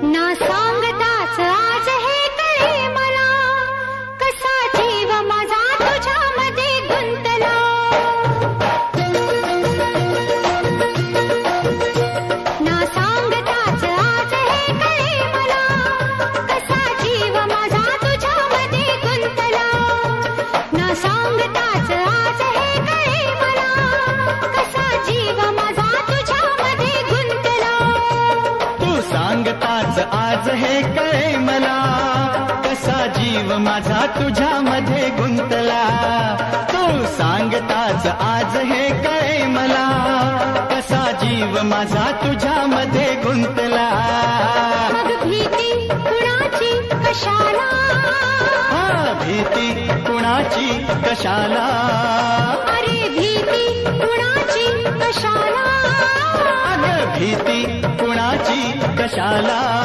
ना सांगताच आज हे कळे मला, कसा जीव माझा तुझ्यामध्ये गुंतला. ना सांगताच आज हे कळे मला, कसा जीव माझा तुझ्यामध्ये गुंतला. ना सांगताच आज हे कळे मला, कसा जीव माझा तुझ्यामध्ये गुंतला. तू सांगताच आज हे कळे मला, कसा जीव माझा तुझ्यामध्ये गुंतला. तू सांगताच आज हे कळे मला, कसा जीव माझा तुझ्यामध्ये गुंतला. मग भीती कुणाची कशाला, भीती कुणाची कशाला. अरे भीती कुणाची कशाला, अगं भीती कुणाची कशाला.